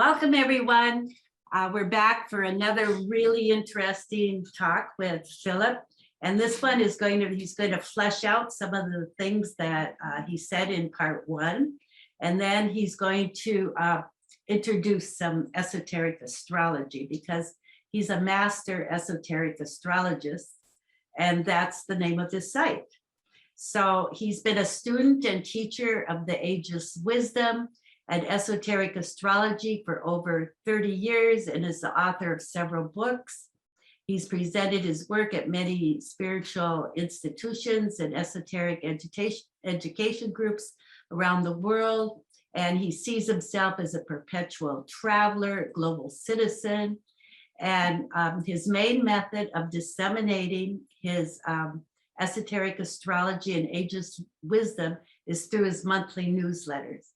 Welcome, everyone. We're back for another really interesting talk with Philip. And this one is he's going to flesh out some of the things that he said in part one. And then he's going to introduce some esoteric astrology because he's a master esoteric astrologist. And that's the name of his site. So he's been a student and teacher of the ageless wisdom and esoteric astrology for over 30 years and is the author of several books. He's presented his work at many spiritual institutions and esoteric education groups around the world. And he sees himself as a perpetual traveler, global citizen. And his main method of disseminating his esoteric astrology and ageless wisdom is through his monthly newsletters.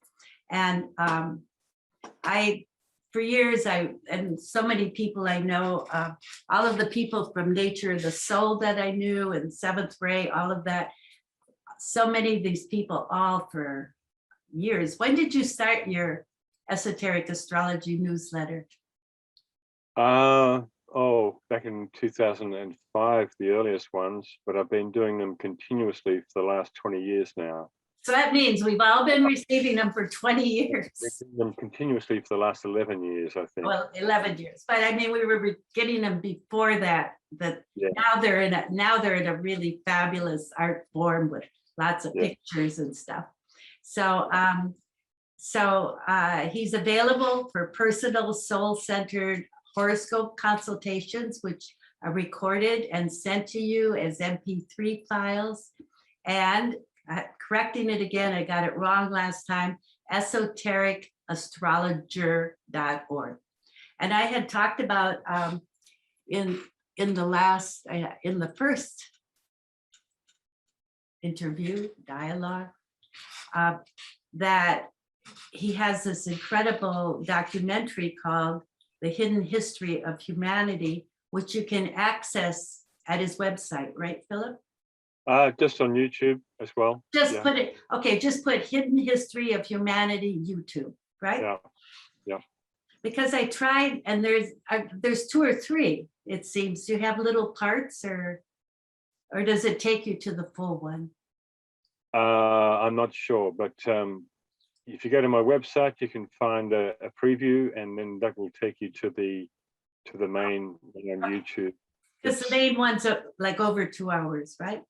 And for years, and so many people I know, all of the people from Nature of the Soul that I knew and Seventh Ray, all of that, so many of these people, all for years. When did you start your esoteric astrology newsletter? Back in 2005, the earliest ones, but I've been doing them continuously for the last 20 years now. So that means we've all been receiving them for 20 years. Them continuously for the last 11 years, I think. Well, 11 years, but I mean, we were getting them before that. Yeah. Now they're in a really fabulous art form with lots of pictures and stuff. So, he's available for personal, soul-centered horoscope consultations, which are recorded and sent to you as MP3 files. And correcting it again, I got it wrong last time, esotericastrologer.org. And I had talked about in the first interview, dialogue, that he has this incredible documentary called The Hidden History of Humanity, which you can access at his website, right, Philip? Just on YouTube as well. Just put Hidden History of Humanity YouTube, right? Yeah. Because I tried, and there's 2 or 3, it seems. Do you have little parts, or does it take you to the full one? I'm not sure, but if you go to my website, you can find a preview, and then that will take you to the main on YouTube. Because the main ones are like over 2 hours, right?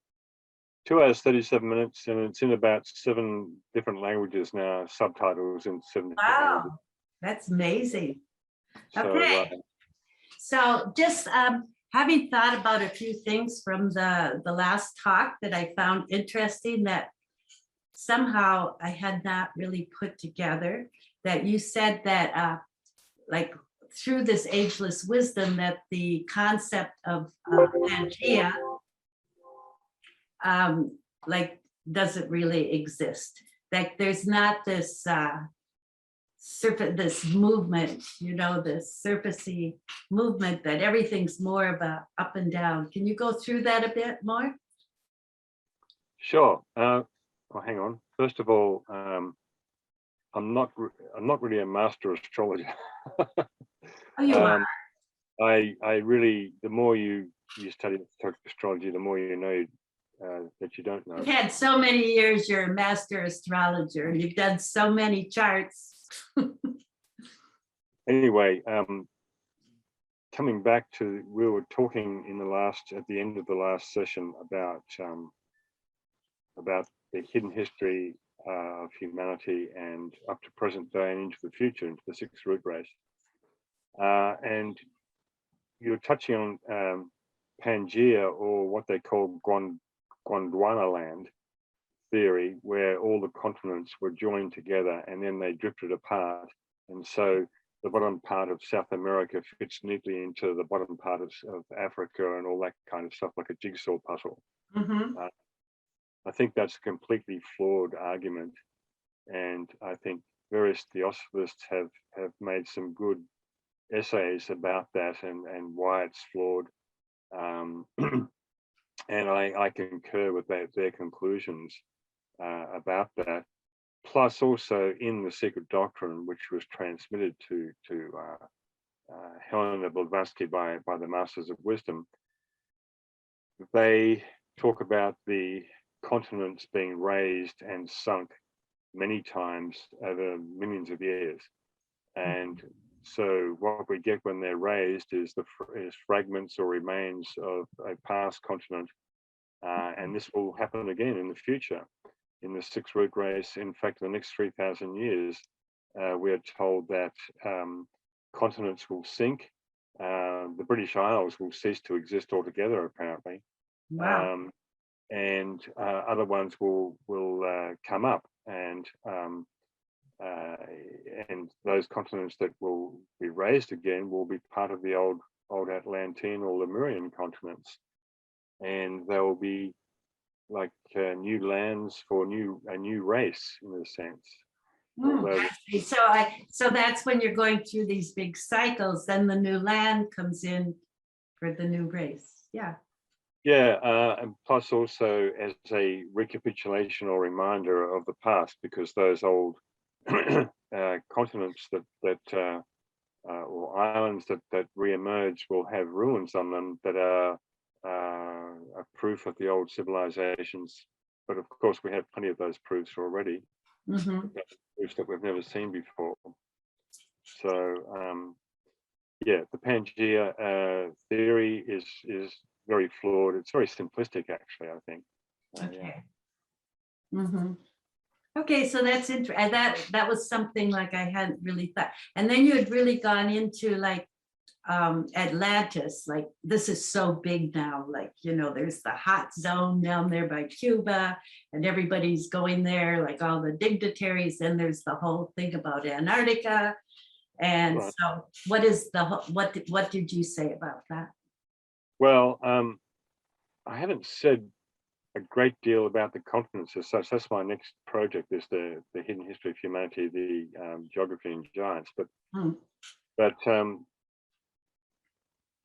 2 hours, 37 minutes, and it's in about 7 different languages now, subtitles in 7 different languages. Wow, that's amazing. So, okay. So just having thought about a few things from the last talk that I found interesting that somehow I had not really put together, that you said that like through this ageless wisdom that the concept of Pangea like doesn't really exist. Like there's not this this movement, this surfacey movement, that everything's more of a up and down. Can you go through that a bit more? Sure. Well, hang on. First of all, I'm not really a master astrologer. Oh, you are. I really, the more you study astrology, the more you know that you don't know. You've had so many years, you're a master astrologer, and you've done so many charts. Anyway, coming back to, we were talking at the end of the last session about the hidden history of humanity and up to present day and into the future, into the Sixth Rootrace. And you're touching on Pangea, or what they call Gondwana land theory, where all the continents were joined together and then they drifted apart. And so the bottom part of South America fits neatly into the bottom part of Africa and all that kind of stuff, like a jigsaw puzzle. Mm-hmm. I think that's a completely flawed argument. And I think various theosophists have made some good essays about that and why it's flawed. And I concur with their conclusions about that. plus also in the secret doctrine, which was transmitted to Helena Blavatsky by the Masters of Wisdom, they talk about the continents being raised and sunk many times over millions of years. And so what we get when they're raised is fragments or remains of a past continent. And this will happen again in the future. In the Sixth Rootrace, in fact, in the next 3,000 years, we are told that continents will sink. The British Isles will cease to exist altogether, apparently. Wow. And other ones will come up, and those continents that will be raised again will be part of the old Atlantean or Lemurian continents, and they will be like new lands for a new race in a sense. I see. So that's when you're going through these big cycles, then the new land comes in for the new race. Yeah. Yeah, and plus also as a recapitulation or reminder of the past, because those old continents or islands that re-emerge will have ruins on them that are a proof of the old civilizations. But of course, we have plenty of those proofs already, proofs that we've never seen before. So yeah, the Pangea theory is very flawed. It's very simplistic, actually, I think. Okay. Yeah. Okay, so that's interesting. That was something like I hadn't really thought. And then you had really gone into like Atlantis, like this is so big now, like, you know, there's the hot zone down there by Cuba and everybody's going there, like all the dignitaries. Then there's the whole thing about Antarctica. And Right. so what did you say about that? Well, I haven't said a great deal about the continents as such. That's my next project, is the hidden history of humanity, the geography and giants. But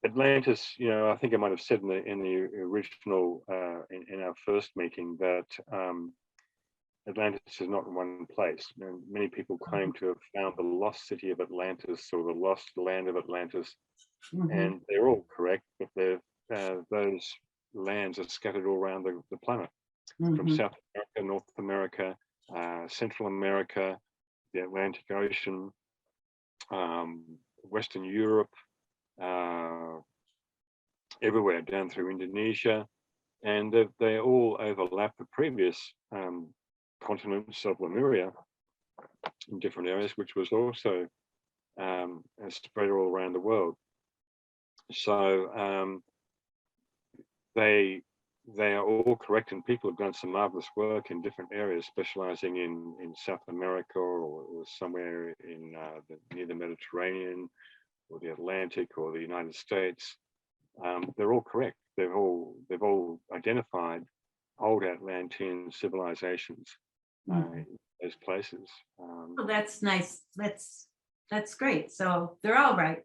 Atlantis, you know, I think I might have said in the original in our first meeting that Atlantis is not in one place. You know, many people claim to have found the lost city of Atlantis or the lost land of Atlantis, and they're all correct, but those lands are scattered all around the planet, from South America, North America, Central America, the Atlantic Ocean, Western Europe, everywhere down through Indonesia, and they all overlap the previous continents of Lemuria in different areas, which was also spread all around the world. So they are all correct, and people have done some marvelous work in different areas, specializing in South America or somewhere in near the Mediterranean or the Atlantic or the United States. They're all correct. They've all identified old Atlantean civilizations in those places. Oh, that's nice. That's great. So they're all right.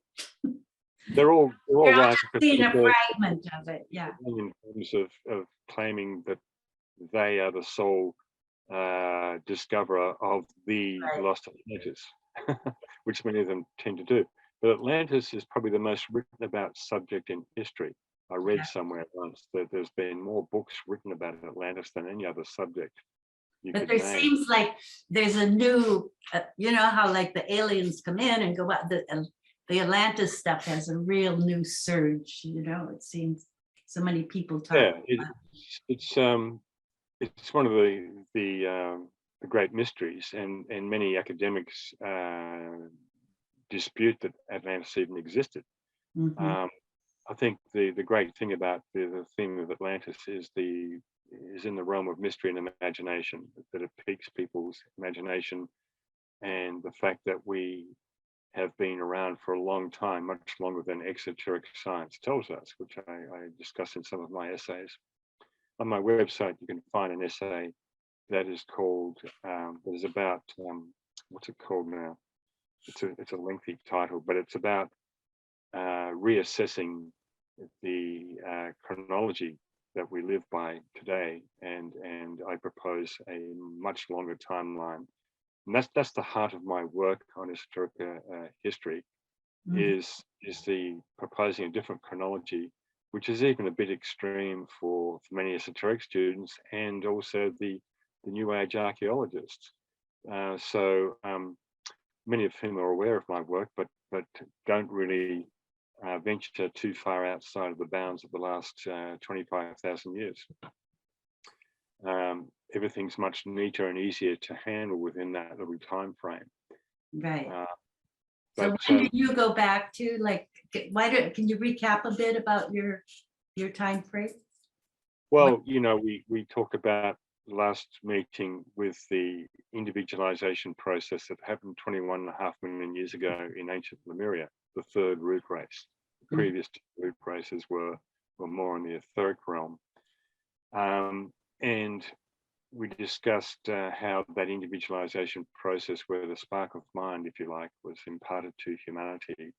They're all right. Seeing a fragment of it, yeah. In terms of claiming that they are the sole discoverer of the lost Atlantis, which many of them tend to do. But Atlantis is probably the most written about subject in history. I read somewhere once that there's been more books written about Atlantis than any other subject. But there seems like there's a new, you know how like the aliens come in and go out, the Atlantis stuff has a real new surge, you know, it seems so many people talk about it. It's one of the great mysteries, and many academics dispute that Atlantis even existed. I think the great thing about the theme of Atlantis is in the realm of mystery and imagination, that it piques people's imagination, and the fact that we have been around for a long time, much longer than exoteric science tells us, which I discuss in some of my essays. On my website, you can find an essay that is called, that is about, what's it called now? It's a lengthy title, but it's about reassessing the chronology that we live by today, and I propose a much longer timeline And that's the heart of my work on esoteric history, is the proposing a different chronology, which is even a bit extreme for many esoteric students and also the New Age archaeologists. So many of whom are aware of my work, but don't really venture too far outside of the bounds of the last 25,000 years. Everything's much neater and easier to handle within that little time frame. Right. But, so when did you go back to, like, can you recap a bit about your time frame? Well, you know, we talked about the last meeting with the individualization process that happened 21.5 million years ago in ancient Lemuria, the third root race. The previous two root races were more in the etheric realm. And we discussed how that individualization process, where the spark of mind, if you like, was imparted to humanity,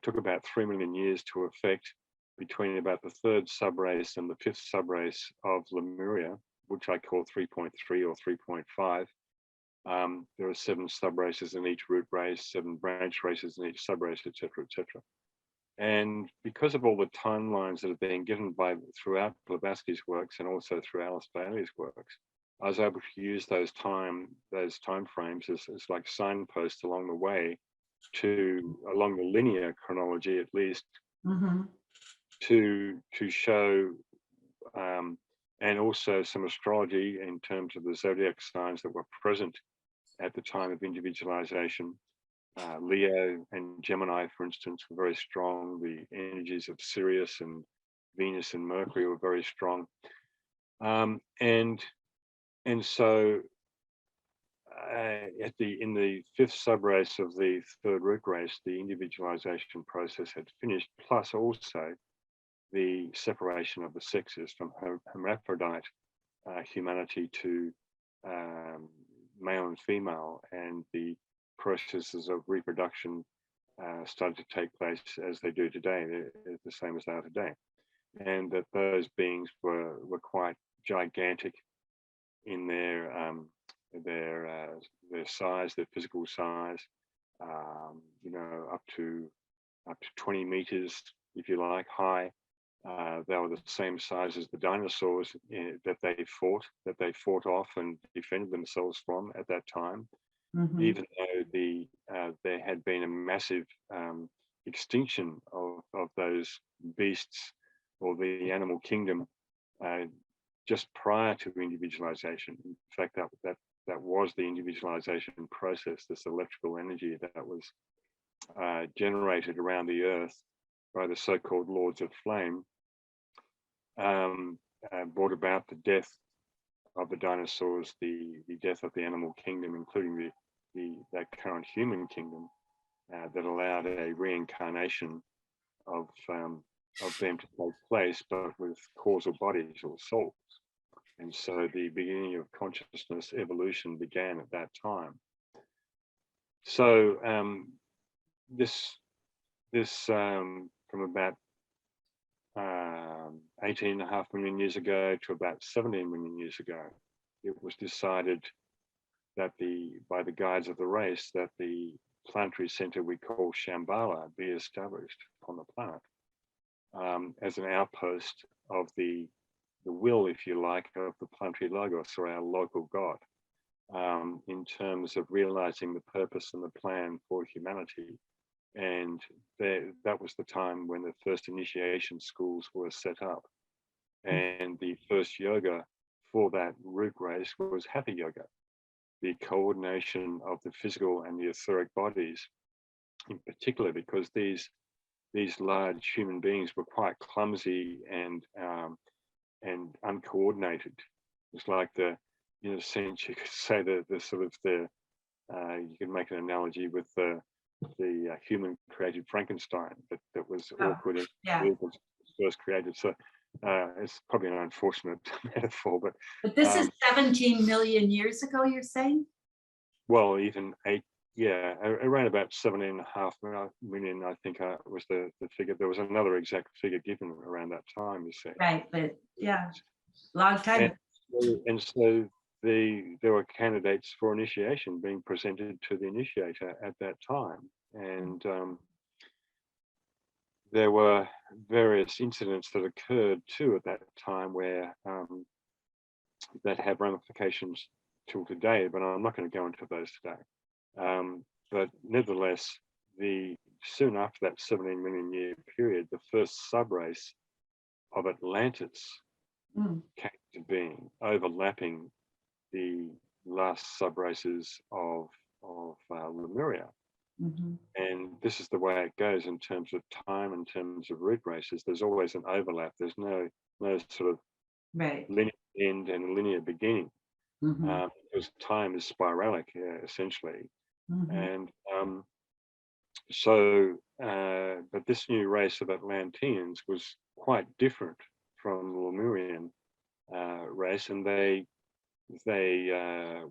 took about 3 million years to effect between about the third subrace and the fifth subrace of Lemuria, which I call 3.3 or 3.5. There are 7 subraces in each root race, 7 branch races in each subrace, etc., etc. And because of all the timelines that have been given throughout Blavatsky's works and also through Alice Bailey's works, I was able to use those time frames as like signposts along the way along the linear chronology, at least, to show and also some astrology in terms of the zodiac signs that were present at the time of individualization. Leo and Gemini, for instance, were very strong. The energies of Sirius and Venus and Mercury were very strong. And so in the fifth subrace of the third root race, the individualization process had finished, plus also the separation of the sexes from hermaphrodite humanity to male and female, and the processes of reproduction started to take place as they do today. They're the same as they are today, and that those beings were quite gigantic in their size, their physical size. You know, up to 20 meters, if you like, high. They were the same size as the dinosaurs that they fought off and defended themselves from at that time. Even though there had been a massive extinction of those beasts or the animal kingdom just prior to individualization. In fact, that was the individualization process, this electrical energy that was generated around the earth by the so-called Lords of Flame, brought about the death of the dinosaurs, the death of the animal kingdom, including that current human kingdom, that allowed a reincarnation of them to take place, but with causal bodies or souls. And so the beginning of consciousness evolution began at that time. So this from about 18.5 million years ago to about 17 million years ago, it was decided that by the guides of the race, that the planetary center we call Shambhala be established upon the planet as an outpost of the will, if you like, of the planetary logos, or our local god, in terms of realizing the purpose and the plan for humanity. And that was the time when the first initiation schools were set up. And the first yoga for that root race was Hatha Yoga, the coordination of the physical and the etheric bodies, in particular, because these large human beings were quite clumsy and uncoordinated. It's like in a sense, you could say the sort of you could make an analogy with the human created Frankenstein that was awkward and was first created. So it's probably an unfortunate metaphor, but this is 17 million years ago, you're saying? Well, even around about 17.5 million, I think was the figure. There was another exact figure given around that time, you see. Right, but yeah, long time. And so there were candidates for initiation being presented to the initiator at that time, and there were various incidents that occurred too at that time where that have ramifications till today, but I'm not going to go into those today. But nevertheless, soon after that 17 million year period, the first subrace of Atlantis came to being, overlapping the last subraces of Lemuria. And this is the way it goes in terms of time, in terms of root races. There's always an overlap. There's no sort of linear end and linear beginning, because time is spiralic, essentially. And but this new race of Atlanteans was quite different from the Lemurian race, and they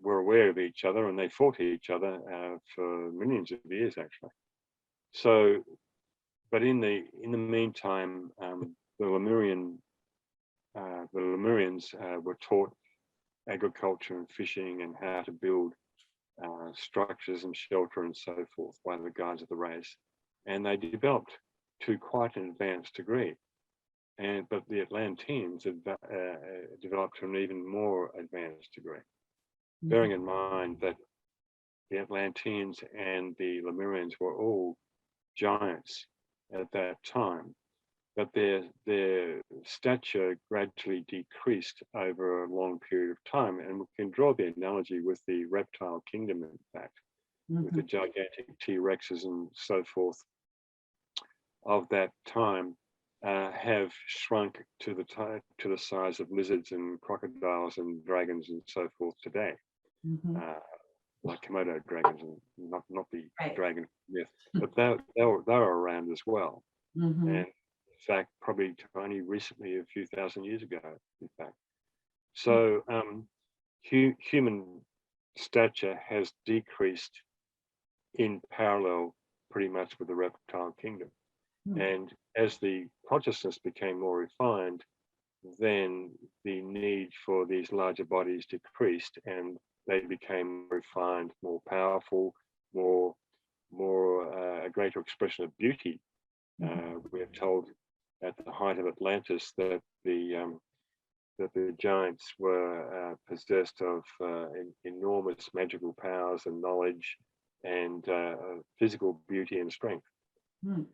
were aware of each other, and they fought each other for millions of years, actually. So, but in the meantime, the Lemurians were taught agriculture and fishing and how to build structures and shelter and so forth by the guides of the race, and they developed to quite an advanced degree. But the Atlanteans developed to an even more advanced degree, bearing in mind that the Atlanteans and the Lemurians were all giants at that time, but their stature gradually decreased over a long period of time. And we can draw the analogy with the reptile kingdom, in fact, with the gigantic T-Rexes and so forth of that time. Have shrunk to the size of lizards and crocodiles and dragons and so forth today, like Komodo dragons, and not the dragon myth, but they were around as well. And in fact, probably only recently, a few thousand years ago, in fact. So human stature has decreased in parallel pretty much with the reptile kingdom. And as the consciousness became more refined, then the need for these larger bodies decreased, and they became refined, more powerful, more a greater expression of beauty. We are told at the height of Atlantis that the giants were possessed of enormous magical powers and knowledge and physical beauty and strength.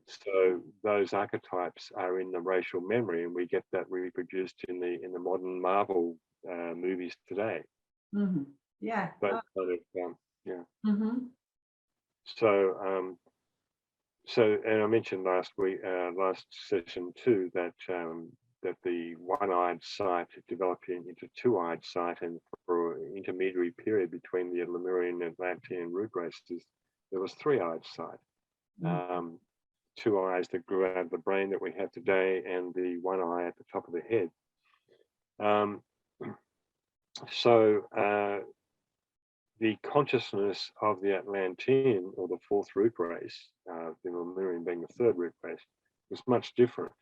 So those archetypes are in the racial memory, and we get that reproduced in the modern Marvel movies today. Yeah. But yeah. So and I mentioned last session too, that that the one-eyed sight developed into two-eyed sight, and for an intermediary period between the Lemurian and Atlantean root races, there was three-eyed sight. Two eyes that grew out of the brain that we have today, and the one eye at the top of the head. So the consciousness of the Atlantean, or the fourth root race, the Lemurian being the third root race, was much different.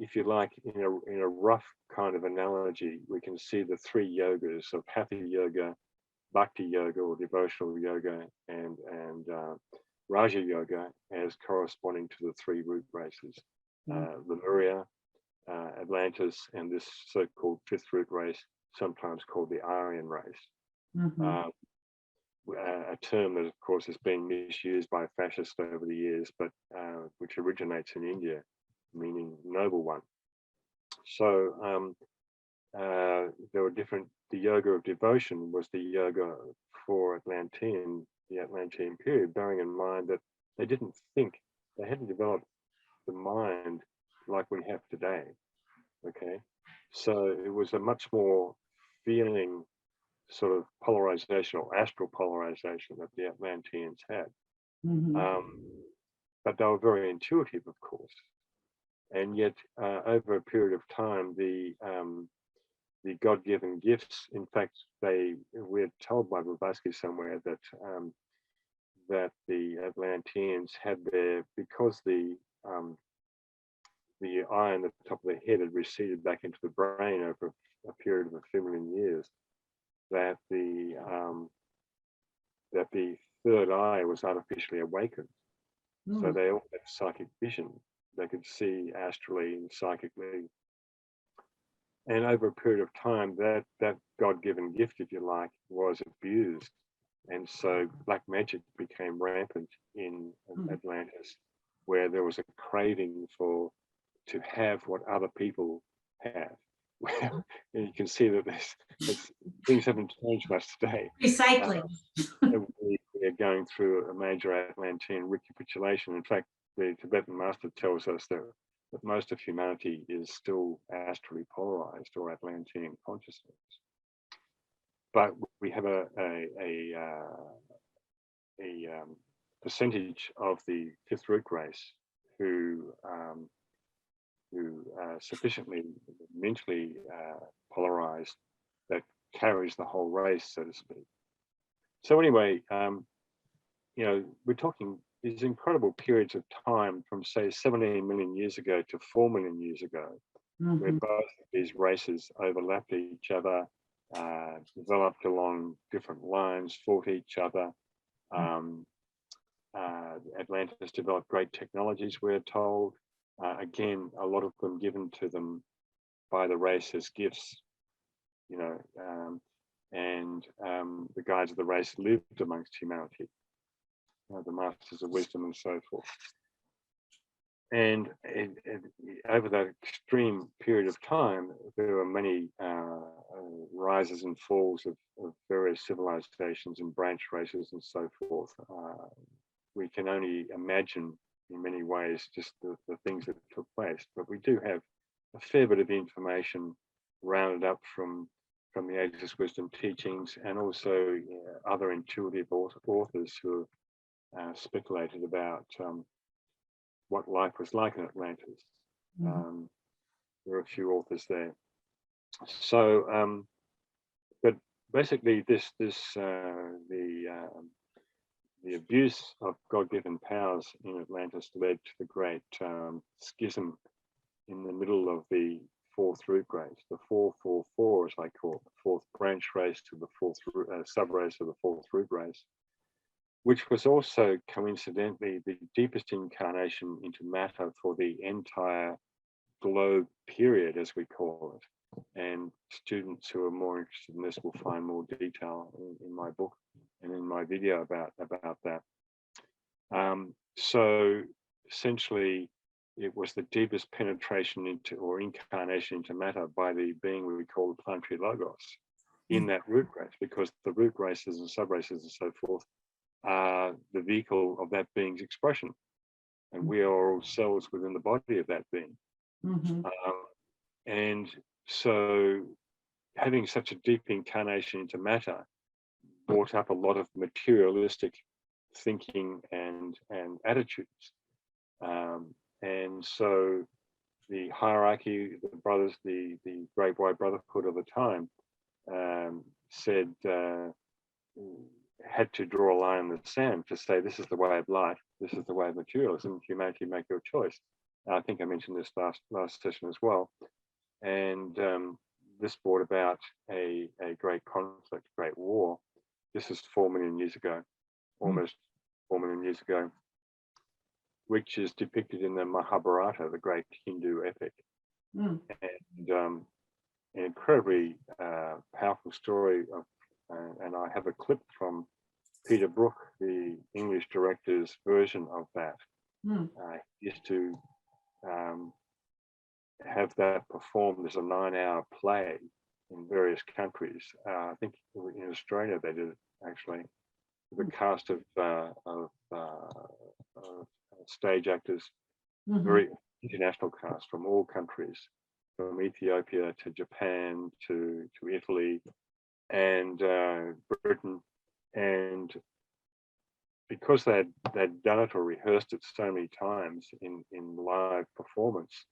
If you like, in a rough kind of analogy, we can see the three yogas of Hatha yoga, Bhakti yoga or devotional yoga, and Raja yoga as corresponding to the three root races, Lemuria, Atlantis, and this so-called fifth root race, sometimes called the Aryan race. A term that, of course, has been misused by fascists over the years, but which originates in India, meaning noble one. So there were different. The yoga of devotion was the yoga for the Atlantean period, bearing in mind that they didn't think, they hadn't developed the mind like we have today. Okay, so it was a much more feeling sort of polarization, or astral polarization, that the Atlanteans had. But they were very intuitive, of course, and yet over a period of time, the God-given gifts. In fact, we're told by Blavatsky somewhere that that the Atlanteans had because the the eye on the top of the head had receded back into the brain over a period of a few million years, that the third eye was artificially awakened. So they all had psychic vision. They could see astrally and psychically. And over a period of time, that God-given gift, if you like, was abused. And so black magic became rampant in Atlantis, where there was a craving to have what other people have. And you can see that things haven't changed much today. Recycling. We are going through a major Atlantean recapitulation. In fact, the Tibetan master tells us that most of humanity is still astrally polarized or Atlantean consciousness. But we have a percentage of the Fifth Rootrace who sufficiently mentally polarized that carries the whole race, so to speak. So anyway, we're talking these incredible periods of time from, say, 17 million years ago to 4 million years ago, where both of these races overlapped each other, developed along different lines, fought each other. Atlantis developed great technologies, we're told. Again, a lot of them given to them by the race as gifts, and the guides of the race lived amongst humanity, the masters of wisdom and so forth. And over that extreme period of time, there were many rises and falls of various civilizations and branch races and so forth. We can only imagine in many ways just the things that took place, but we do have a fair bit of information rounded up from the Ageless Wisdom teachings, and also other intuitive authors who have speculated about what life was like in Atlantis. There are a few authors there. So, but basically, the abuse of God-given powers in Atlantis led to the great schism in the middle of the Fourth Rootrace, the 444, as I call it, the fourth branch race to the fourth sub-race of the Fourth Rootrace, which was also coincidentally the deepest incarnation into matter for the entire globe period, as we call it. And students who are more interested in this will find more detail in my book and in my video about that. So essentially, it was the deepest penetration into or incarnation into matter by the being we call the planetary logos in that root race, because the root races and sub races and so forth are the vehicle of that being's expression, and we are all cells within the body of that being. And so having such a deep incarnation into matter brought up a lot of materialistic thinking and attitudes. And so the hierarchy, the brothers, the Great White Brotherhood of the time said, had to draw a line in the sand to say, this is the way of life, this is the way of materialism, humanity, make your choice. I think I mentioned this last session as well. And this brought about a great conflict, great war. This is 4 million years ago, almost 4 million years ago, which is depicted in the Mahabharata, the great Hindu epic. And an incredibly powerful story of, and I have a clip from Peter Brook, the English director's version of that. He used to have that performed as a 9-hour play in various countries. I think in Australia they did it actually, with a cast of stage actors, very international cast from all countries, from Ethiopia to Japan to Italy and Britain. And because they'd done it or rehearsed it so many times in live performance,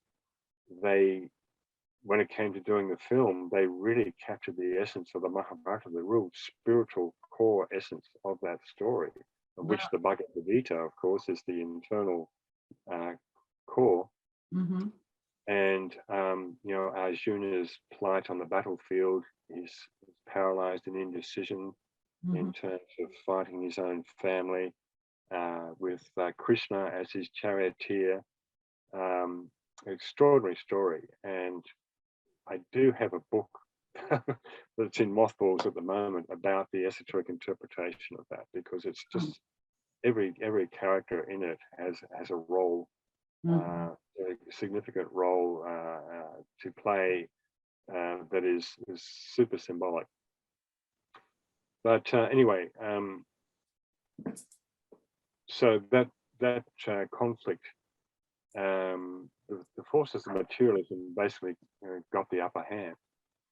when it came to doing the film, they really captured the essence of the Mahabharata, the real spiritual core essence of that story, of which the Bhagavad Gita, of course, is the internal core. And you know, Arjuna's plight on the battlefield is paralyzed in indecision in terms of fighting his own family, with Krishna as his charioteer. Extraordinary story. And I do have a book that's in mothballs at the moment about the esoteric interpretation of that, because it's just every character in it has a role, a significant role to play, that is super symbolic. But anyway, so that conflict, the forces of materialism basically got the upper hand,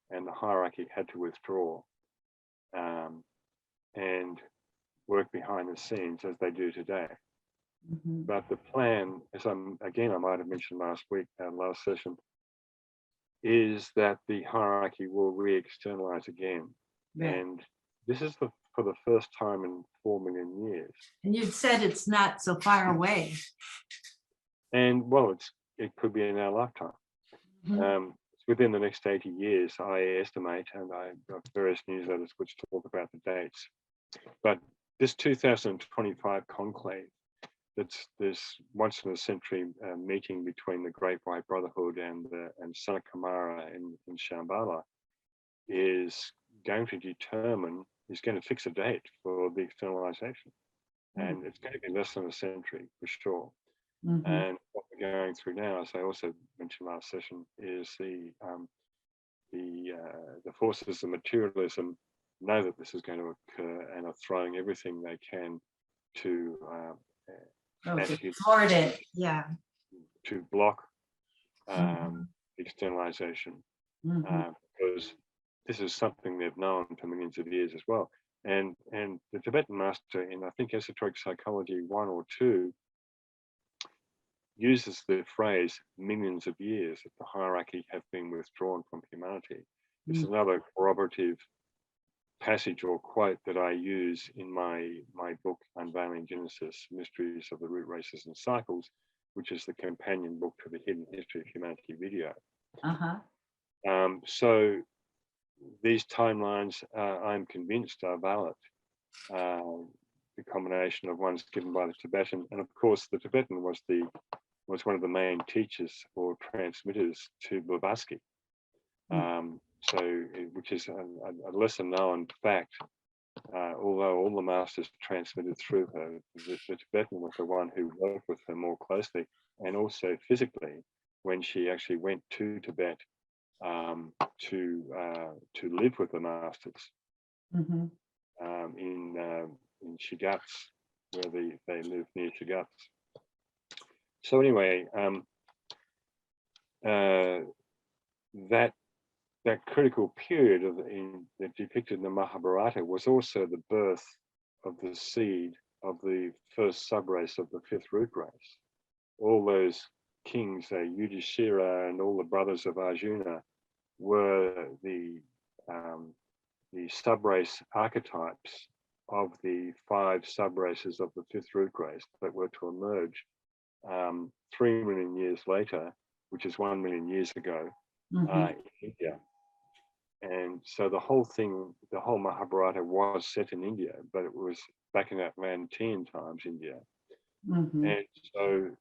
and the hierarchy had to withdraw and work behind the scenes as they do today. But the plan, as I might have mentioned last week, last session, is that the hierarchy will re-externalize again. Right. And this is for the first time in 4 million years. And you said it's not so far away. And well, it could be in our lifetime. Within the next 80 years, I estimate, and I've got various newsletters which talk about the dates. But this 2025 conclave, that's this once in a century meeting between the Great White Brotherhood and Sanat Kumara in Shambhala, is going to fix a date for the externalization. And it's going to be less than a century for sure. And what we're going through now, as I also mentioned last session, is the forces of materialism know that this is going to occur and are throwing everything they can to thwart it, to block externalization, because this is something they've known for millions of years as well. And the Tibetan master in, I think, Esoteric Psychology 1 or 2, uses the phrase millions of years that the hierarchy have been withdrawn from humanity. This is another corroborative passage or quote that I use in my book, Unveiling Genesis, Mysteries of the Root Races and Cycles, which is the companion book to the Hidden History of Humanity video. So these timelines, I'm convinced, are valid. The combination of ones given by the Tibetan, and of course the Tibetan was one of the main teachers or transmitters to Blavatsky, which is a lesser known fact, although all the masters transmitted through her. The Tibetan was the one who worked with her more closely, and also physically when she actually went to Tibet to live with the masters in Shigats, where they live near Shigats. So anyway, that critical period that depicted in the Mahabharata was also the birth of the seed of the first subrace of the Fifth Rootrace. All those kings, Yudhishthira and all the brothers of Arjuna, were the subrace archetypes of the 5 subraces of the Fifth Rootrace that were to emerge 3 million years later, which is 1 million years ago, in India. And so the whole Mahabharata was set in India, but it was back in Atlantean times, India. And so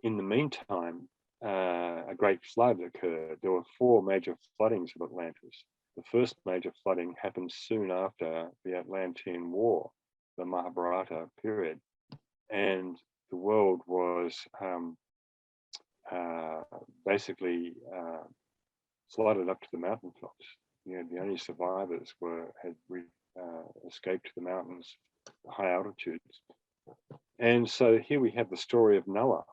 in the meantime, a great flood occurred. There were 4 major floodings of Atlantis. The first major flooding happened soon after the Atlantean War, the Mahabharata period. And the world was basically flooded up to the mountaintops. You know, the only survivors had escaped to the mountains, the high altitudes. And so here we have the story of Noah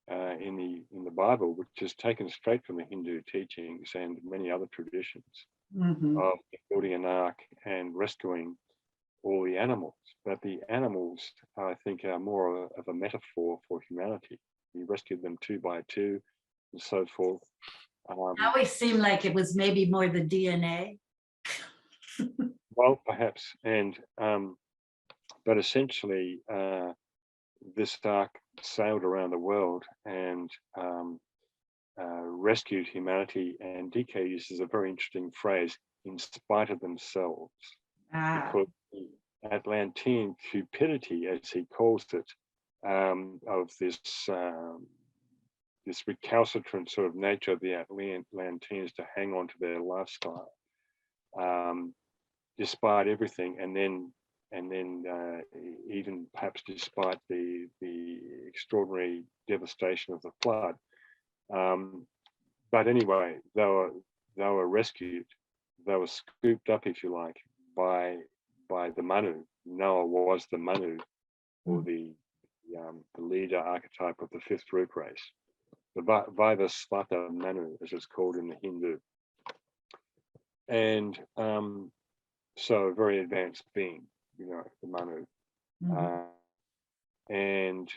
in the Bible, which is taken straight from the Hindu teachings and many other traditions of building an ark and rescuing all the animals. But the animals, I think, are more of a metaphor for humanity. He rescued them 2 by 2 and so forth. It always seemed like it was maybe more the DNA. Well, perhaps. And but essentially, this ark sailed around the world and rescued humanity. And DK uses a very interesting phrase, in spite of themselves, because the Atlantean cupidity, as he calls it, of this this recalcitrant sort of nature of the Atlanteans to hang on to their lifestyle, despite everything, and then even perhaps despite the extraordinary devastation of the flood. But anyway, they were rescued. They were scooped up, if you like, by the Manu. Noah was the Manu, or the leader archetype of the Fifth Rootrace, the Vaivasvata Manu, as it's called in the Hindu. And so a very advanced being, you know, the Manu. And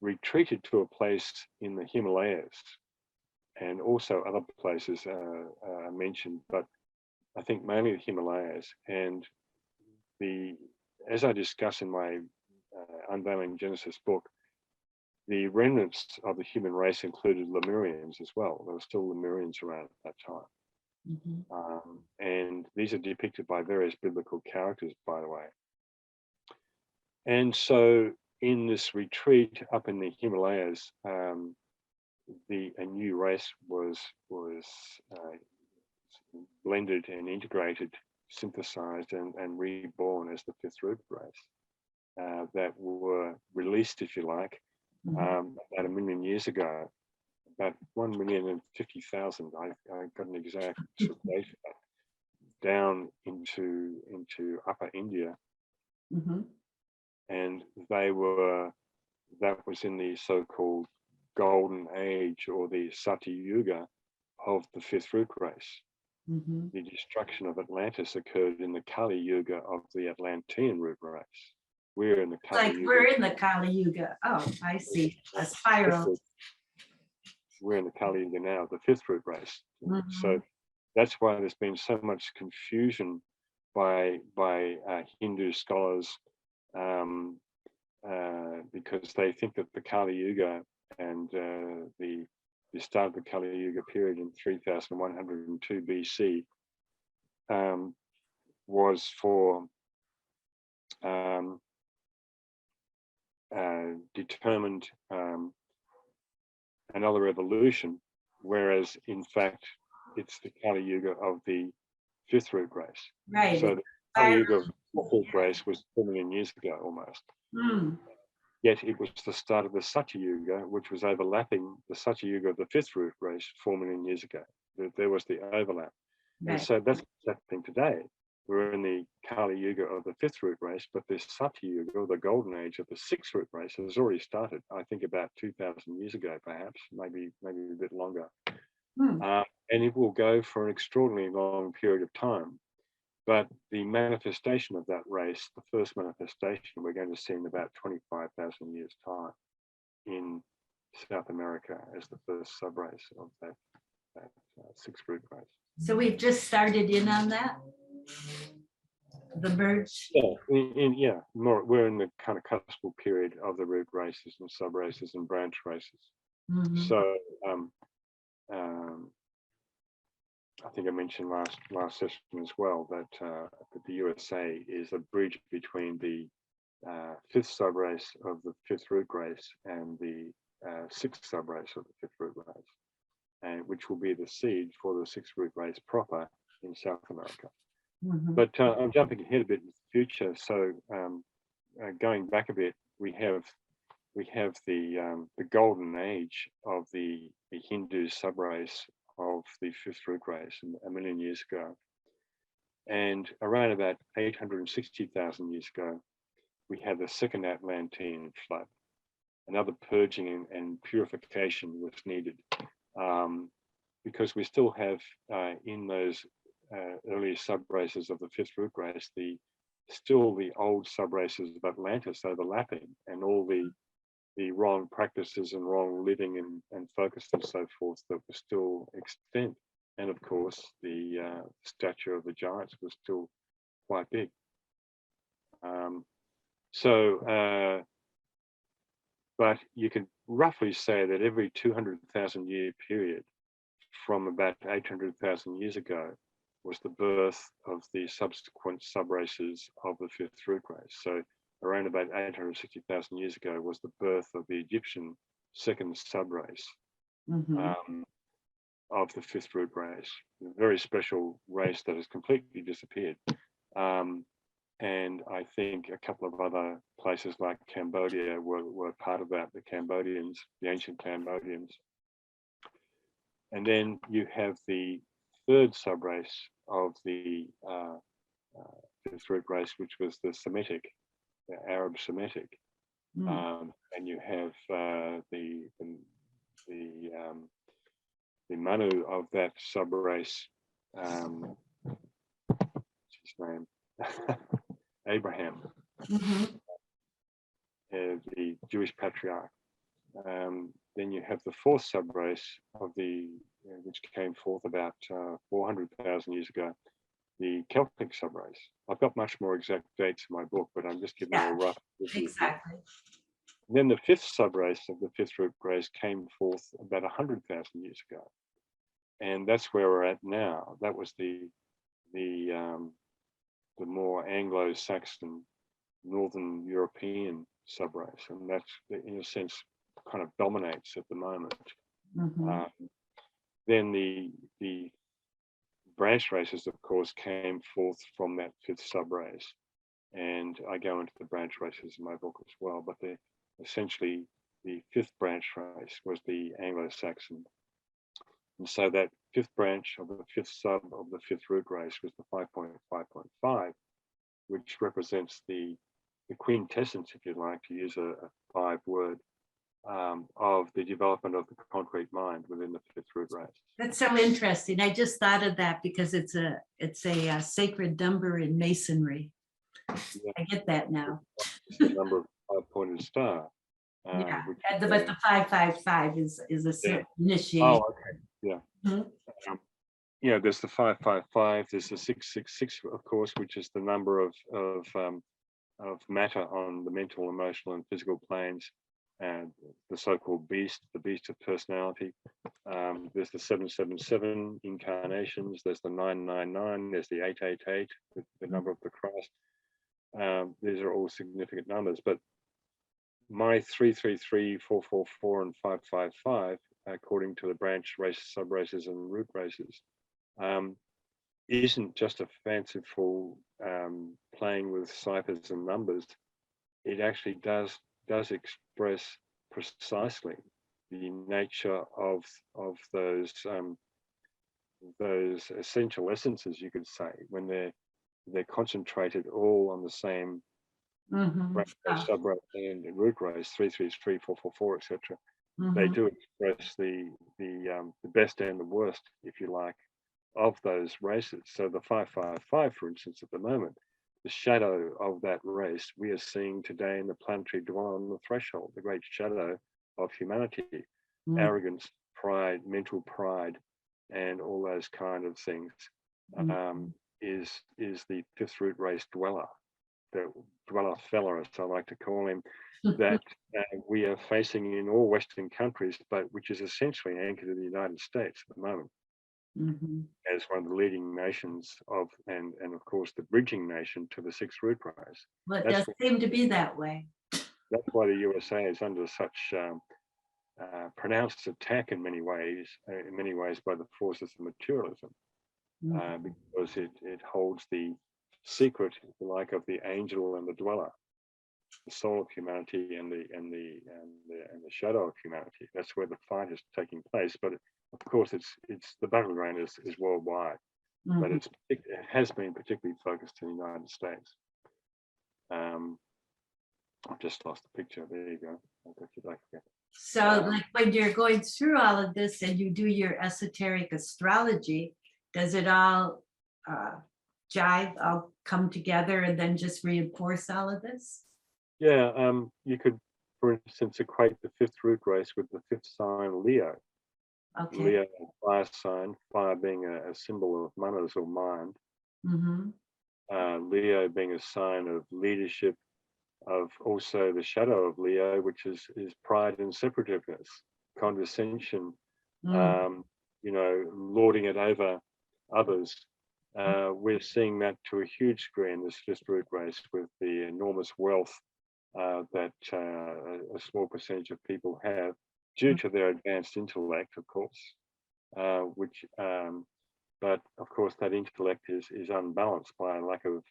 retreated to a place in the Himalayas, and also other places mentioned, but I think mainly the Himalayas. And as I discuss in my Unveiling Genesis book, the remnants of the human race included Lemurians as well. There were still Lemurians around at that time. And these are depicted by various biblical characters, by the way. And so in this retreat up in the Himalayas, a new race was blended and integrated, synthesized and reborn as the Fifth Rootrace, that were released, if you like, about 1 million years ago, about 1,050,000. I got an exact date for that, down into Upper India. And that was in the so-called golden age, or the Satya Yuga of the Fifth Rootrace. The destruction of Atlantis occurred in the Kali Yuga of the Atlantean Rootrace. We're in the Kali Yuga. We're in the Kali Yuga. Oh, I see. A spiral. We're in the Kali Yuga now, the Fifth Rootrace. So that's why there's been so much confusion by Hindu scholars, because they think that the Kali Yuga and the start of the Kali Yuga period in 3102 BC was for determined another evolution, whereas in fact it's the Kali Yuga of the Fifth Rootrace. Right. So the Kali Yuga of the Fifth Rootrace was 4 million years ago almost. Yet it was the start of the Satya Yuga, which was overlapping the Satya Yuga of the Fifth Rootrace 4 million years ago. There was the overlap. And so that's what's happening today. We're in the Kali Yuga of the Fifth Rootrace, but this Satya Yuga, or the golden age of the Sixth Rootrace, has already started, I think about 2,000 years ago, perhaps, maybe a bit longer. And it will go for an extraordinarily long period of time. But the manifestation of that race, the first manifestation, we're going to see in about 25,000 years' time in South America as the first subrace of that Sixth Rootrace. So we've just started in on that? The merge? Yeah, we're in the kind of cuspal period of the root races and subraces and branch races. So I think I mentioned last session as well that the USA is a bridge between the fifth subrace of the Fifth Rootrace and the sixth subrace of the Fifth Rootrace, and which will be the seed for the Sixth Rootrace proper in South America. But I'm jumping ahead a bit in the future. So going back a bit, we have the golden age of the Hindu subrace of the Fifth Rootrace 1 million years ago. And around about 860,000 years ago, we had the second Atlantean flood. Another purging and purification was needed, because we still have in those earlier subraces of the Fifth Rootrace, still the old subraces of Atlantis overlapping, and all the wrong practices and wrong living and focus and so forth that were still extant. And of course, the stature of the giants was still quite big. So, but you could roughly say that every 200,000 year period from about 800,000 years ago was the birth of the subsequent subraces of the Fifth Rootrace. So around about 860,000 years ago was the birth of the Egyptian second subrace of the Fifth Rootrace, a very special race that has completely disappeared. And I think a couple of other places like Cambodia were part of that, the Cambodians, the ancient Cambodians. And then you have the third subrace of the Fifth Rootrace, which was the Semitic, the Arab Semitic. And you have the Manu of that subrace, what's his name? Abraham, the Jewish patriarch. Then you have the fourth subrace of which came forth about 400,000 years ago, the Celtic subrace. I've got much more exact dates in my book, but I'm just giving you a rough. Exactly. Then the fifth subrace of the Fifth Rootrace came forth about 100,000 years ago, and that's where we're at now. That was the more Anglo-Saxon, Northern European subrace, and that's in a sense kind of dominates at the moment. Then the branch races, of course, came forth from that fifth subrace, and I go into the branch races in my book as well. But essentially the fifth branch race was the Anglo-Saxon, and so that fifth branch of the fifth sub of the Fifth Rootrace was the 5.5.5, which represents the quintessence, if you like, to use a 5-word, of the development of the concrete mind within the Fifth Rootrace. That's so interesting. I just thought of that because it's a sacred number in masonry. Yeah. I get that now. The number of 5-pointed star. Yeah, but the 555 is a initiation. Oh, okay. Yeah. Yeah, there's the 555. There's the 666, of course, which is the number of matter on the mental, emotional, and physical planes, and the so-called beast, the beast of personality. There's the 777 incarnations. There's the 999. There's the 888, the number of the Christ. These are all significant numbers, but my 333, 444, and 555, according to the branch race, subraces, and root races, isn't just a fanciful playing with ciphers and numbers. It actually does express precisely the nature of those essential essences, you could say, when they're concentrated all on the same subrace and root race, 333, 444, etc. They do express the best and the worst, if you like, of those races. So the 555, for instance, at the moment, the shadow of that race we are seeing today in the planetary dweller on the threshold, the great shadow of humanity, arrogance, pride, mental pride, and all those kind of things, is the Fifth Rootrace dweller, the dweller fella, as I like to call him, that we are facing in all Western countries, but which is essentially anchored in the United States at the moment. As one of the leading nations of, and of course the bridging nation to the Sixth Rootrace. Well, it does seem to be that way. That's why the USA is under such pronounced attack in many ways by the forces of materialism, because it holds the secret, if you like, of the angel and the dweller, the soul of humanity and the shadow of humanity. That's where the fight is taking place. But of course, it's the battleground is worldwide, but it has been particularly focused in the United States. I've just lost the picture. There you go. I'll get you back again. So, like when you're going through all of this and you do your esoteric astrology, does it all jive, all come together, and then just reinforce all of this? Yeah, you could, for instance, equate the Fifth Rootrace with the fifth sign, Leo. Okay. Leo, fire sign, fire being a symbol of manas or mind. Leo being a sign of leadership, of also the shadow of Leo, which is pride and separativeness, condescension, Mm, you know, lording it over others. We're seeing that to a huge degree in this Fifth Rootrace with the enormous wealth that a small percentage of people have due to their advanced intellect, of course, which but of course that intellect is unbalanced by a lack of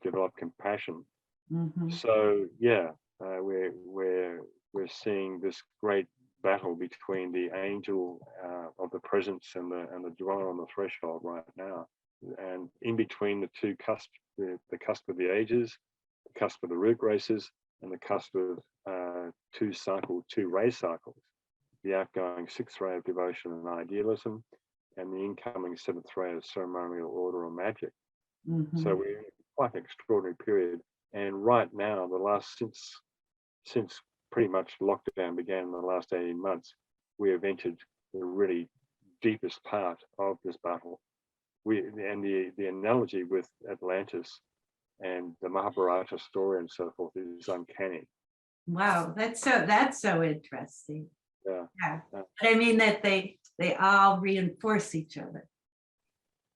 developed compassion. mhm. So yeah, we're seeing this great battle between the angel of the presence and the dweller on the threshold right now, and in between the two cusp, the cusp of the ages, the cusp of the root races, and the cusp of two ray cycles, the outgoing sixth ray of devotion and idealism, and the incoming seventh ray of ceremonial order or magic. So Mhm. we're in quite an extraordinary period. And right now, the last since pretty much lockdown began in the last 18 months, we have entered the really deepest part of this battle. The analogy with Atlantis and the Mahabharata story and so forth is uncanny. Wow, that's so interesting. Yeah. Yeah, Uh, but I mean that they all reinforce each other.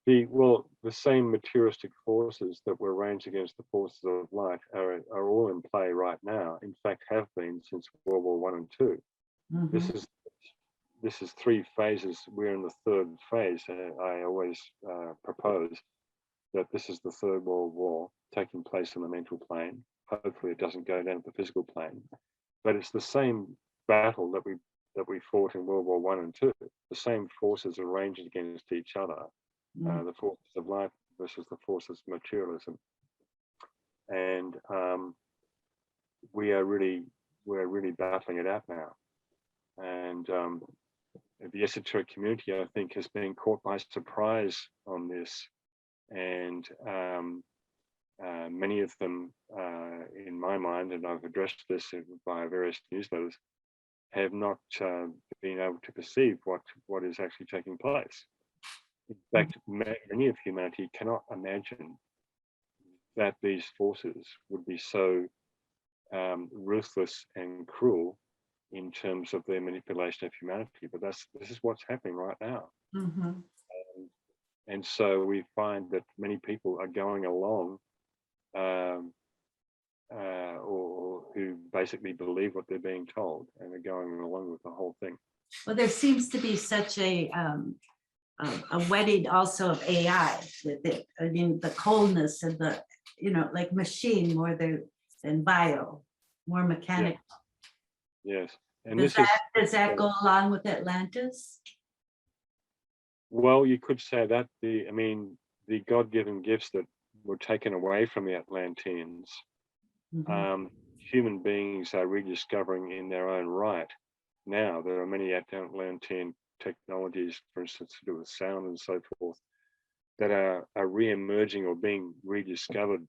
the same materialistic forces that were ranged against the forces of light are all in play right now. In fact, have been since World War One and Two. This Mhm. is three phases. We're in the third phase. I always propose that this is the Third World War taking place in the mental plane. Hopefully, it doesn't go down to the physical plane. But it's the same battle that we fought in World War One and Two. The same forces are ranged against each other. Mm. The forces of light versus the forces of materialism, and we're really battling it out now. And the esoteric community, I think, has been caught by surprise on this, and many of them, in my mind, and I've addressed this via various newsletters, have not been able to perceive what is actually taking place. In fact, many of humanity cannot imagine that these forces would be so ruthless and cruel in terms of their manipulation of humanity. But this is what's happening right now. Mhm. And so we find that many people are going along um, or who basically believe what they're being told and are going along with the whole thing. Well, there seems to be such a wedding also of AI with it. I mean, the coldness and the, like machine more than bio, more mechanical. Yes. And Does that go along with Atlantis? Well, you could say that the God-given gifts that were taken away from the Atlanteans, Mhm. human beings are rediscovering in their own right. Now, there are many Atlantean technologies, for instance, to do with sound and so forth, that are re-emerging or being rediscovered,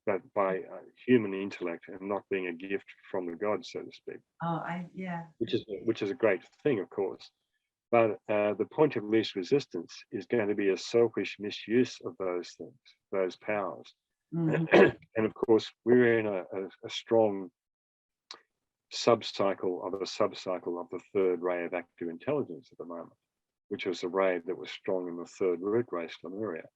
but by human intellect and not being a gift from the gods, so to speak. Oh, yeah. Which is a great thing, of course. But the point of least resistance is going to be a selfish misuse of those things, those powers. Mhm. And of course, we're in a strong subcycle of the third ray of active intelligence at the moment, which was a ray that was strong in the third root race, Lemuria.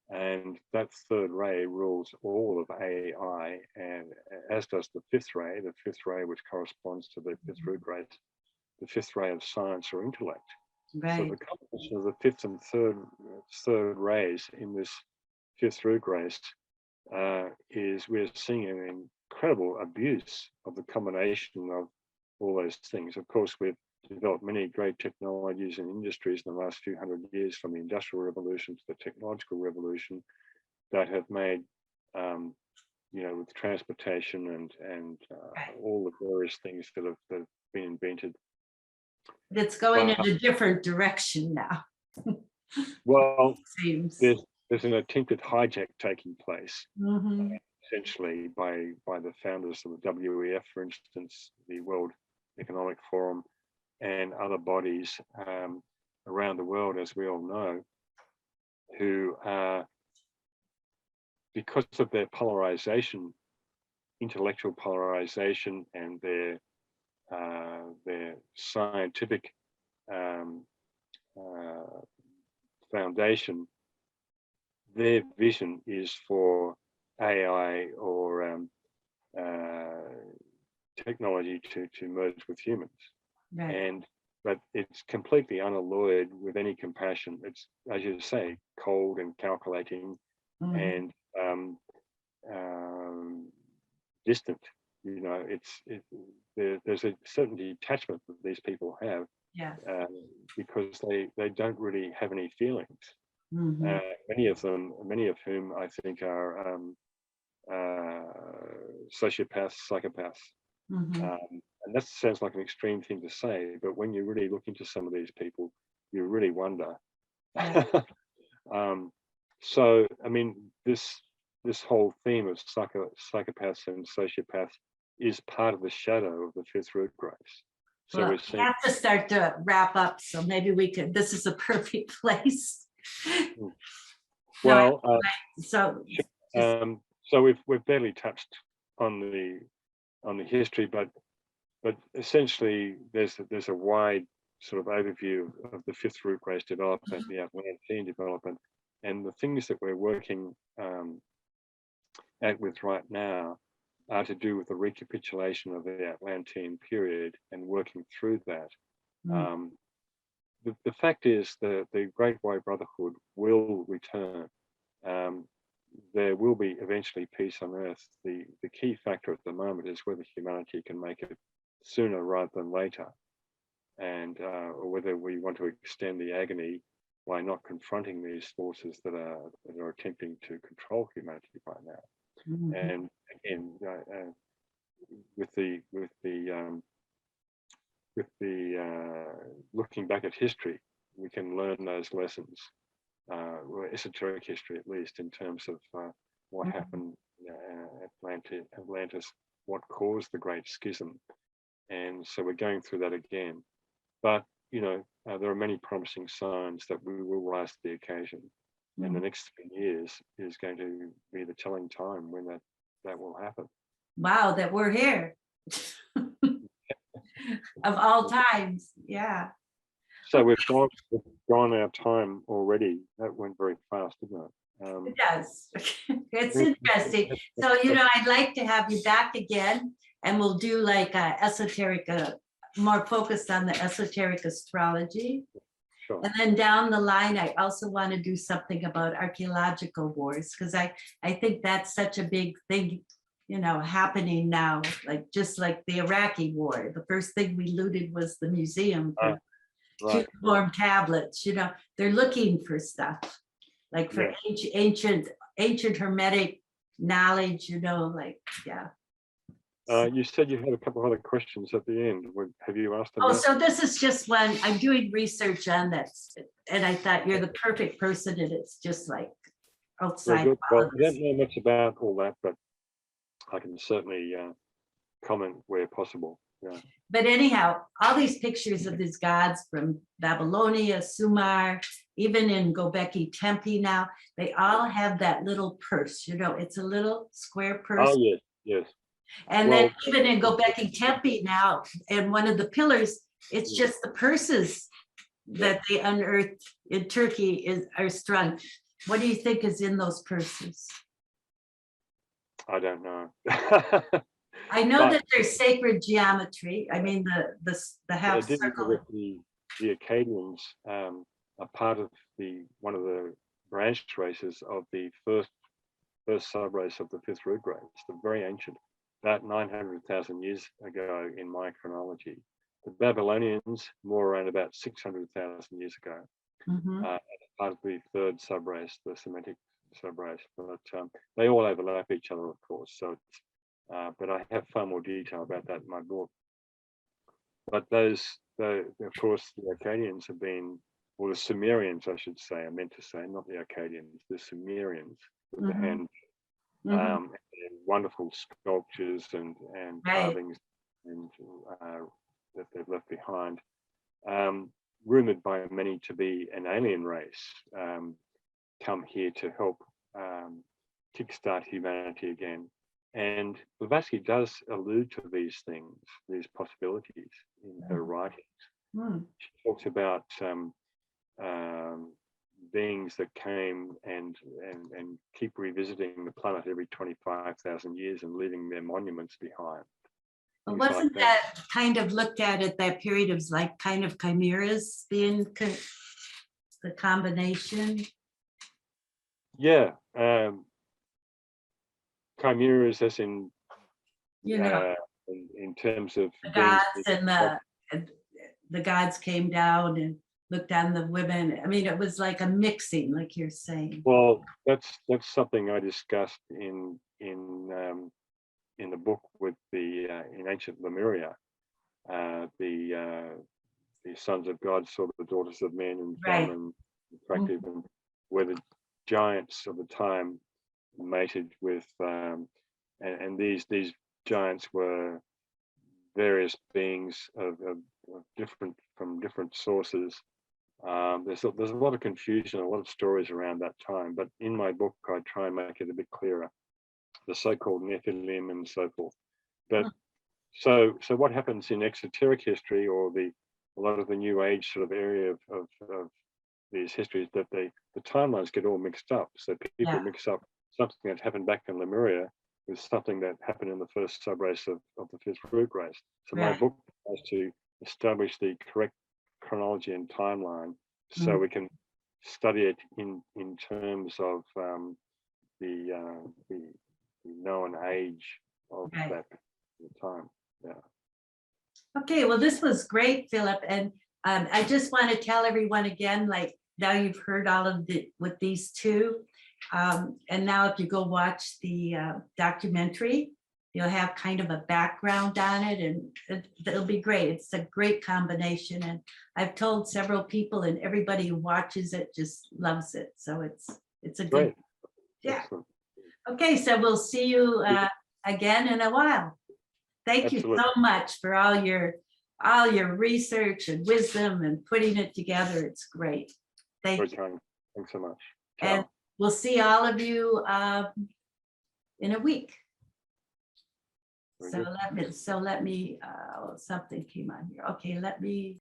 And that third ray rules all of AI, and as does the fifth ray, which corresponds to the fifth root race, the fifth ray of science or intellect. So Right. the combination of the fifth and third rays in this fifth root race is we're seeing an incredible abuse of the combination of all those things. Of course, we've developed many great technologies and industries in the last few hundred years, from the industrial revolution to the technological revolution, that have made with transportation and Right. all the various things that have been invented. It's going in But a different direction now, well, seems. there's an attempted hijack taking place, Mhm. essentially by the founders of the WEF, for instance, the World Economic Forum, and other bodies around the world, as we all know, who, because of their polarization, intellectual polarization and their scientific foundation, their vision is for AI or technology to merge with humans. Right. But it's completely unalloyed with any compassion. It's, as you say, cold and calculating Mhm. and distant. There's a certain detachment that these people have Yeah. because they don't really have any feelings. Mhm. Many of whom I think are sociopaths, psychopaths. Mhm. And that sounds like an extreme thing to say, but when you really look into some of these people, you really wonder. Yeah. um, so, I mean, this whole theme of psychopaths and sociopaths is part of the shadow of the Fifth Rootrace. So Well, we're we seeing. have to start to wrap up, so maybe we could, this is a perfect place. No, Well, so just, so we've barely touched on the history, but essentially there's a wide sort of overview of the Fifth Rootrace development, the Atlantean development, and the things that we're working with right now are to do with the recapitulation of the Atlantean period and working through that. mm, Um, the fact is that the Great White Brotherhood will return. Um, there will be eventually peace on Earth. The key factor at the moment is whether humanity can make it sooner rather than later, and or whether we want to extend the agony by not confronting these forces that are attempting to control humanity right now. mhm. And again, with the looking back at history, we can learn those lessons, or esoteric history at least, in terms of what happened Atlantis, what caused the Great Schism, and so we're going through that again. But there are many promising signs that we will rise to the occasion, and the Mhm. next 10 years is going to be the telling time when that will happen. Wow, that we're here. Of all times, yeah. So we've gone our time already. That went very fast, didn't it? It does. It's interesting. So, I'd like to have you back again, and we'll do like a esoteric, more focused on the esoteric astrology. Sure. And then down the line, I also want to do something about archaeological wars, because I think that's such a big thing, happening now, like just like the Iraqi war. The first thing we looted was the museum for Right. cuneiform tablets. They're looking for stuff like for Yeah. ancient Hermetic knowledge, yeah. You said you had a couple of other questions at the end. Have you asked them Oh, yet? so this is just one, I'm doing research on that, and I thought you're the perfect person, and it's just like Very outside of good. all Well, of I this. don't know much about all that, but I can certainly comment where possible. Yeah. But anyhow, all these pictures of these gods from Babylonia, Sumer, even in Göbekli Tepe now, they all have that little purse, it's a little square purse. Oh yes, yes. And then Well, even in Göbekli Tepe now, and one of the pillars, it's yeah, just the purses that they unearthed in Turkey are strung. What do you think is in those purses? I don't know. I know But that there's sacred geometry. I mean, the but I half did know circle. that the Acadians are part of one of the branch races of the first sub-race of the Fifth Rootrace. The very ancient, about 900,000 years ago in my chronology. The Babylonians, more around about 600,000 years ago, Mhm. part of the third sub-race, the Semitic sub-race. But they all overlap each other, of course. So, but I have far more detail about that in my book. But of course, the Akkadians have been, or the Sumerians, I should say, I meant to say, not the Akkadians, the Sumerians with the Mhm. hand, Mhm. and wonderful sculptures and Right. carvings and that they've left behind. Rumored by many to be an alien race, come here to help kickstart humanity again. And Blavatsky does allude to these things, these possibilities in her writings. Hmm. She talks about beings that came and keep revisiting the planet every 25,000 years and leaving their monuments behind. But Things like wasn't that kind of looked at that period of like kind of chimeras being the combination? Yeah, chimeras, as in You know, in terms of the beings. gods and the gods came down and looked on the women. I mean, it was like a mixing, like you're saying. Well, that's something I discussed in the book with the in ancient Lemuria. The sons of God saw the daughters of men and Right. found them attractive, and where the giants of the time mated with, and these giants were various beings of different from different sources. There's a lot of confusion, a lot of stories around that time, but in my book I try and make it a bit clearer, the so-called Nephilim and so forth. But so what happens in exoteric history, or a lot of the New Age sort of area of these histories, that the timelines get all mixed up. So people mix up something that happened back in Lemuria with something that happened in the first subrace of the Fifth Rootrace. So my book tries to establish the correct chronology and timeline, so we can study it in terms of the known age of that time. Yeah. Okay, well, this was great, Philip. And I just want to tell everyone again, like now you've heard all of with these two. And now if you go watch the documentary, you'll have kind of a background on it, and it'll be great. It's a great combination. And I've told several people, and everybody who watches it just loves it. So it's a good, Excellent. Okay, so we'll see you again in a while. Thank you so much for all your research and wisdom and putting it together. It's great. Thank you. Thanks so much. And we'll see all of you in a week. So let me, something came on here. Okay, let me.